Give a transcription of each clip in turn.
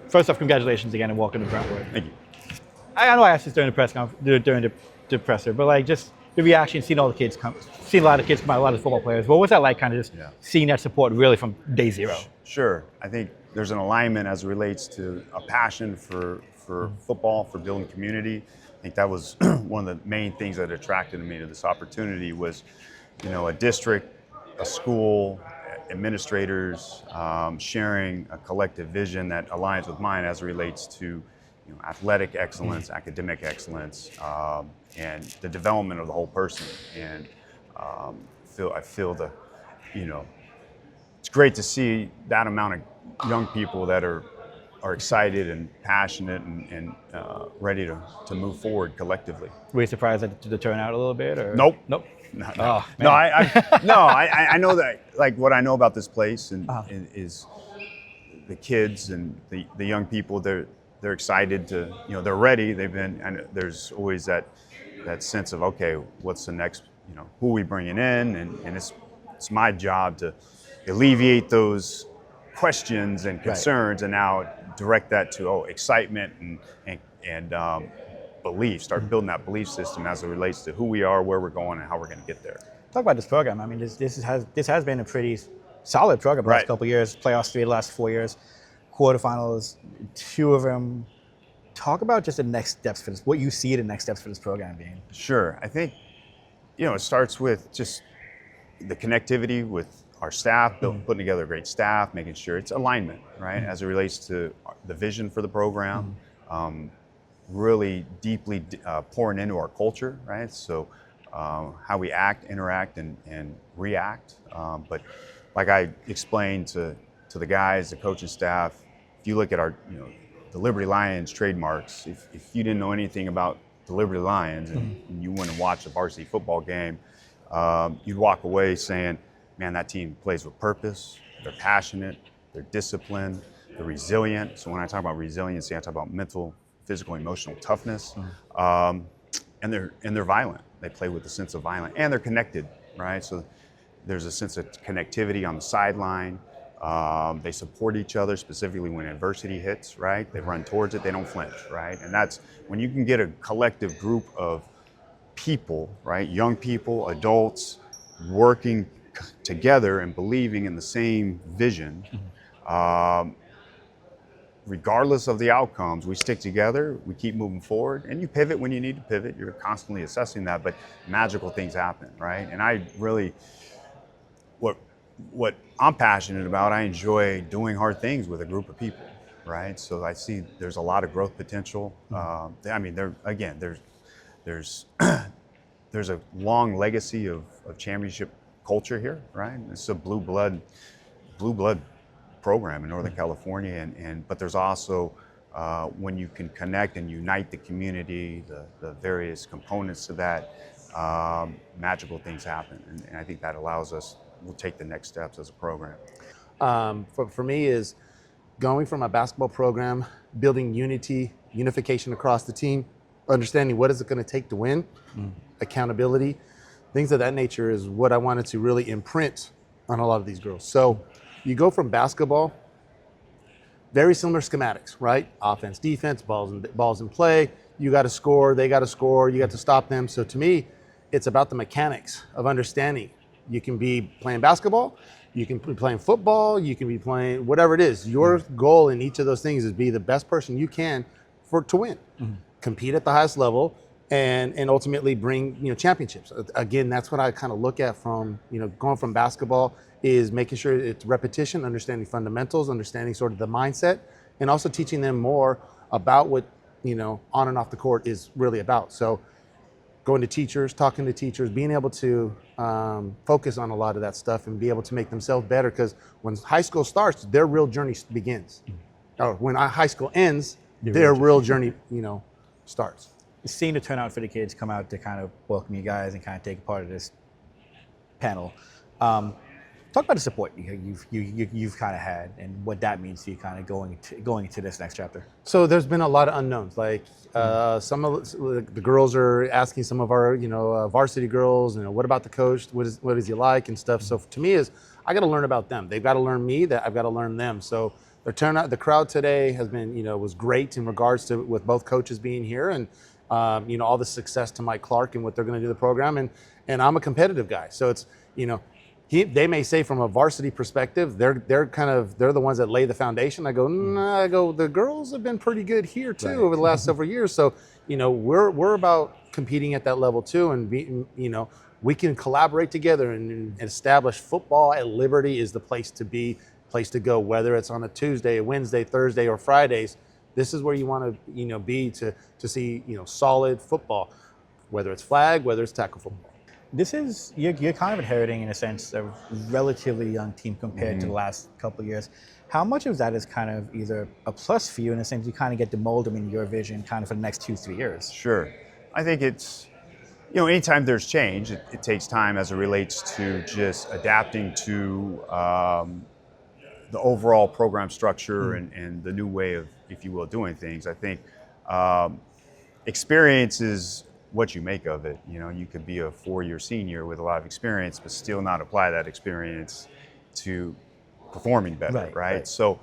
First off, congratulations again and welcome to Brentwood. Thank you. I know I asked this during the press conference, during the presser, but like just the reaction, seeing all the kids come, seeing a lot of kids come out, a lot of football players. What was that like, kind of just seeing that support really from day zero? Sure. I think there's an alignment as it relates to a passion for football, for building community. I think that was one of the main things that attracted me to this opportunity was, a district, a school, administrators sharing a collective vision that aligns with mine as it relates to athletic excellence, academic excellence, and the development of the whole person. And I feel it's great to see that amount of young people that are excited and passionate and ready to move forward collectively. Were you surprised at the turnout a little bit? Or? Nope. Nope. No. Oh, no, I know that, like, what I know about this place is the kids and the young people. They're excited to, they're ready. They've been, and there's always that sense of, okay, what's the next, who are we bringing in, and it's my job to alleviate those questions and concerns, and now direct that to excitement and belief. Start building that belief system as it relates to who we are, where we're going, and how we're going to get there. Talk about this program. I mean, this has been a pretty solid program the last couple of years. Playoffs 3 of the last 4 years, quarterfinals 2 of them. Talk about just the next steps for this. What you see the next steps for this program being. Sure. I think it starts with just the connectivity with our staff, putting together a great staff, making sure it's alignment, right, as it relates to the vision for the program. Really deeply pouring into our culture, right? So how we act, interact, and react. But like I explained to the guys, the coaching staff, if you look at our, the Liberty Lions trademarks, if you didn't know anything about the Liberty Lions and you went and watched a varsity football game, you'd walk away saying, man, that team plays with purpose, they're passionate, they're disciplined, they're resilient. So when I talk about resiliency, I talk about mental, physical, emotional toughness, and they're violent. They play with a sense of violence, and they're connected, right? So there's a sense of connectivity on the sideline. They support each other, specifically when adversity hits, right? They run towards it, they don't flinch, right? And that's when you can get a collective group of people, right? Young people, adults, working together and believing in the same vision. Regardless of the outcomes, we stick together, we keep moving forward, and you pivot when you need to pivot. You're constantly assessing that, but magical things happen, right? And I really, what I'm passionate about, I enjoy doing hard things with a group of people, right? So I see there's a lot of growth potential. I mean, there's a long legacy of championship culture here, right? It's a blue blood program in Northern California, but there's also when you can connect and unite the community, the various components to that, magical things happen, and I think that allows us. We'll take the next steps as a program. For me is going from a basketball program, building unification across the team, understanding what is it going to take to win, accountability, things of that nature is what I wanted to really imprint on a lot of these girls. So you go from basketball, very similar schematics, right? Offense, defense, balls in play. You got to score, they got to score, you got to stop them. So to me, it's about the mechanics of understanding. You can be playing basketball, you can be playing football, you can be playing whatever it is. Your goal in each of those things is be the best person you can to win. Compete at the highest level and ultimately bring championships. Again, that's what I kind of look at from going from basketball is making sure it's repetition, understanding fundamentals, understanding sort of the mindset, and also teaching them more about what on and off the court is really about. So going to teachers, talking to teachers, being able to focus on a lot of that stuff and be able to make themselves better, because when high school starts, their real journey begins. Or when high school ends, their real journey starts. Seeing the turnout for the kids come out to kind of welcome you guys and kind of take part of this panel. Talk about the support you've kind of had and what that means to you kind of going into this next chapter. So there's been a lot of unknowns. Like some of the girls are asking some of our varsity girls, what about the coach? What is he like and stuff. So to me is I got to learn about them. They've got to learn me, that I've got to learn them. So the turnout, the crowd today has been, was great in regards to with both coaches being here, and all the success to Mike Clark and what they're going to do the program. And I'm a competitive guy, so it's they may say from a varsity perspective, they're the ones that lay the foundation. I go, the girls have been pretty good here too over the last several years. So we're about competing at that level too, and we can collaborate together and establish football at Liberty is the place to be, place to go, whether it's on a Tuesday, a Wednesday, Thursday, or Fridays. This is where you want to be to see solid football, whether it's flag, whether it's tackle football. This is you're kind of inheriting, in a sense, a relatively young team compared to the last couple of years. How much of that is kind of either a plus for you, in a sense you kind of get to mold them in your vision kind of for the next 2-3 years? Sure. I think it's, anytime there's change, it takes time as it relates to just adapting to the overall program structure and the new way of, if you will, doing things. I think experience is what you make of it. You could be a 4-year senior with a lot of experience, but still not apply that experience to performing better, right? So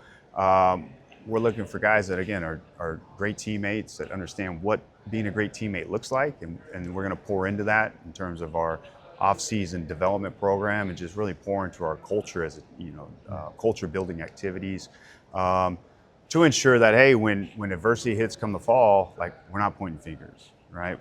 we're looking for guys that, again, are great teammates, that understand what being a great teammate looks like, and we're going to pour into that in terms of our off-season development program, and just really pour into our culture as culture building activities to ensure that, hey, when adversity hits come the fall, like, we're not pointing fingers, right?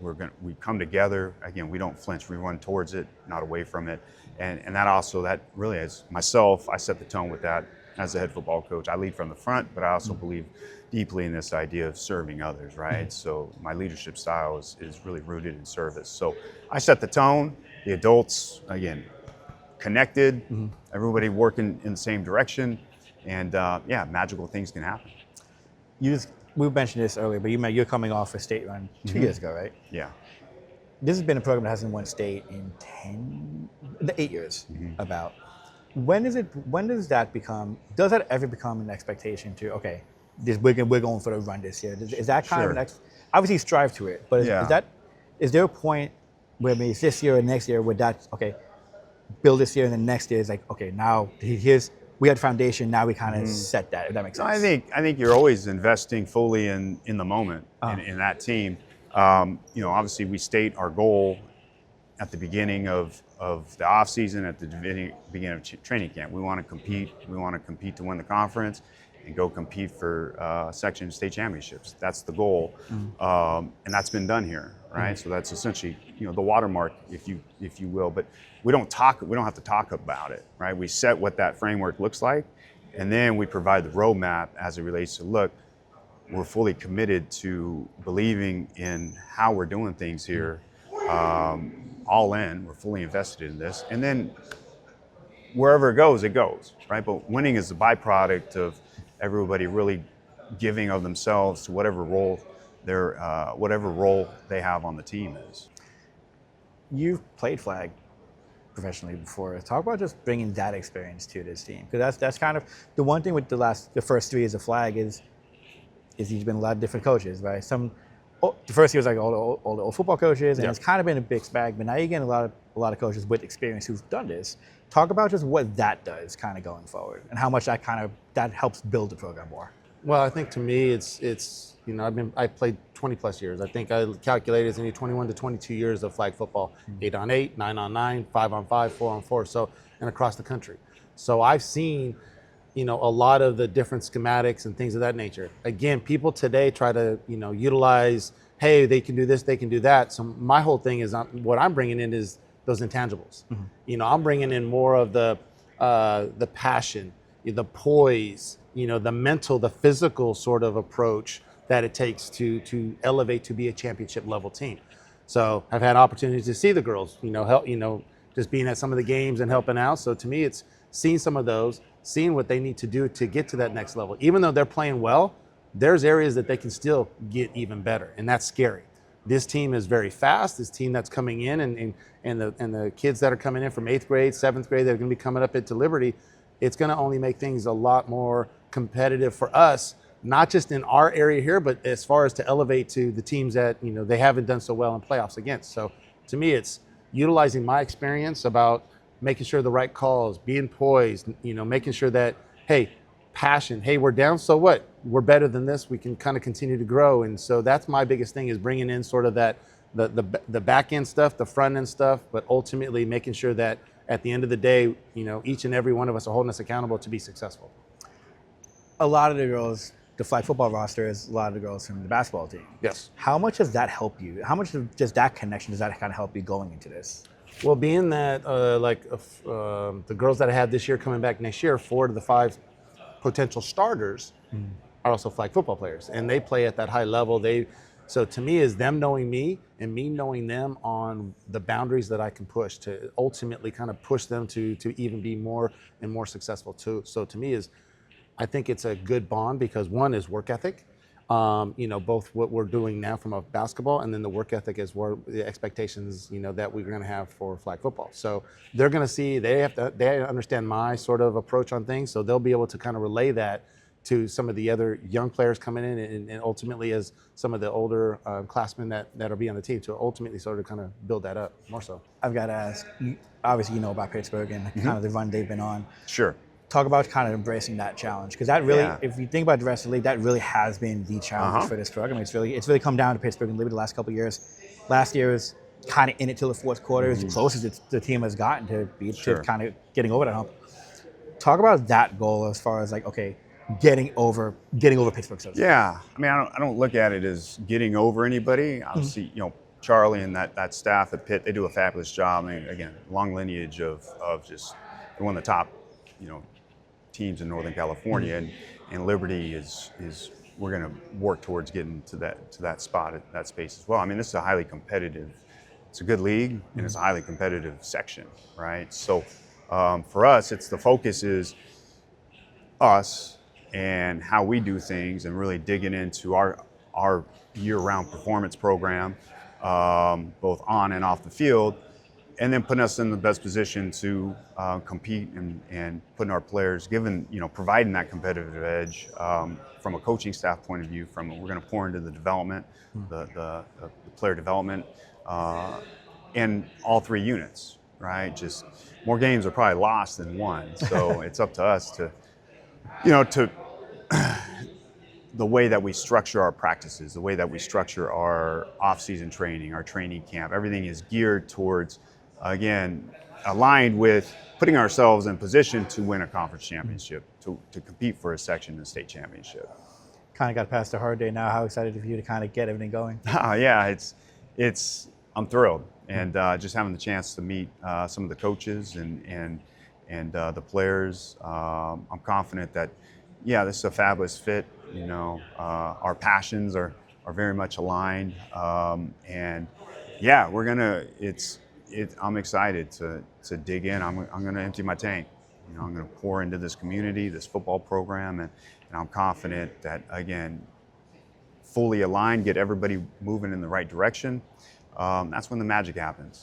We come together. Again, we don't flinch. We run towards it, not away from it. And that really is myself. I set the tone with that as the head football coach. I lead from the front, but I also believe deeply in this idea of serving others, right? So my leadership style is really rooted in service. So I set the tone. The adults, again, connected. Everybody working in the same direction, and magical things can happen. We mentioned this earlier, but you're coming off a state run 2 years ago, right? Yeah. This has been a program that hasn't won state in 8 years. About when does that ever become an expectation to, okay, we're going for the run this year? Is that kind of next? Obviously strive to it, but is there a point where maybe it's this year or next year where that's okay, build this year and then next year is like, okay, now we had foundation, now we kind of set that, if that makes sense. I think you're always investing fully in the moment in that team. Obviously we state our goal at the beginning of the off season, at the beginning of training camp. We want to compete. We want to compete to win the conference and go compete for section and state championships. That's the goal, and that's been done here, right? So that's essentially the watermark, if you will. But we don't have to talk about it, right? We set what that framework looks like, and then we provide the roadmap as it relates to, look, we're fully committed to believing in how we're doing things here, all in. We're fully invested in this, and then wherever it goes, right? But winning is the byproduct of everybody really giving of themselves to whatever role they have on the team is. You've played flag professionally before. Talk about just bringing that experience to this team, because that's kind of the one thing with the first 3 years of flag is you've been a lot of different coaches, right? The first year was like all the old football coaches, and it's kind of been a mixed bag. But now you're getting a lot of coaches with experience who've done this. Talk about just what that does kind of going forward, and how much that helps build the program more. Well, I think to me, it's I played 20 plus years. I think I calculated it's maybe 21 to 22 years of flag football, 8-on-8, 9-on-9, 5-on-5, 4-on-4, so, and across the country. So I've seen, a lot of the different schematics and things of that nature. Again, people today try to, utilize, hey, they can do this, they can do that. So my whole thing is what I'm bringing in is those intangibles. I'm bringing in more of the passion, the poise, the mental, the physical sort of approach that it takes to elevate to be a championship level team. So I've had opportunities to see the girls, help, just being at some of the games and helping out. So to me, it's seeing some of those, seeing what they need to do to get to that next level. Even though they're playing well, there's areas that they can still get even better, and that's scary. This team is very fast. This team that's coming in, and the kids that are coming in from 8th grade, 7th grade, that are going to be coming up into Liberty, it's going to only make things a lot more competitive for us, not just in our area here, but as far as to elevate to the teams that they haven't done so well in playoffs against. So to me, it's utilizing my experience about making sure the right calls, being poised, making sure that, hey, passion, hey, we're down, so what? We're better than this. We can kind of continue to grow. And so that's my biggest thing, is bringing in sort of that, the back end stuff, the front end stuff, but ultimately making sure that at the end of the day, each and every one of us are holding us accountable to be successful. A lot of the girls, the flag football roster is a lot of the girls from the basketball team. Yes. How much does that help you? How much does that connection, does that kind of help you going into this? Well, being that the girls that I have this year coming back next year, 4 of the 5 potential starters are also flag football players, and they play at that high level. So to me, is them knowing me and me knowing them on the boundaries that I can push to ultimately kind of push them to even be more and more successful too. So to me, I think it's a good bond, because one is work ethic. Both what we're doing now from a basketball, and then the work ethic is where the expectations, that we're going to have for flag football. So they're going to see, they understand my sort of approach on things, so they'll be able to kind of relay that to some of the other young players coming in, and ultimately as some of the older classmen that'll be on the team, to ultimately sort of kind of build that up more so. I've got to ask, obviously you know about Pittsburgh and kind of the run they've been on. Sure. Talk about kind of embracing that challenge, because that really, Yeah. if you think about the rest of the league, that really has been the challenge for this program. It's really come down to Pittsburgh and Liberty the last couple of years. Last year was kind of in it till the fourth quarter. It's the closest the team has gotten to kind of getting over that hump. Talk about that goal as far as getting over Pittsburgh. So Yeah, I mean, I don't look at it as getting over anybody. Obviously, Charlie and that staff at Pitt, they do a fabulous job. I mean, again, long lineage of just one of the top, teams in Northern California, and Liberty is we're going to work towards getting to that spot, at that space as well. I mean, this is a highly competitive. It's a good league, and it's a highly competitive section, right? So for us, the focus is us and how we do things, and really digging into our year-round performance program, both on and off the field, and then putting us in the best position to compete, and putting our players, providing that competitive edge from a coaching staff point of view. We're going to pour into the development, the player development, and all 3 units, right? Just more games are probably lost than won, so it's up to us to the way that we structure our practices, the way that we structure our off-season training, our training camp. Everything is geared towards, again, aligned with putting ourselves in position to win a conference championship, to compete for a section in the state championship. kind of got past a hard day now. How excited are you to kind of get everything going? Yeah, I'm thrilled, and just having the chance to meet some of the coaches and the players. I'm confident that, yeah, this is a fabulous fit. Our passions are very much aligned, and yeah, we're gonna. I'm excited to dig in. I'm gonna empty my tank. I'm gonna pour into this community, this football program, and I'm confident that, again, fully aligned, get everybody moving in the right direction. That's when the magic happens.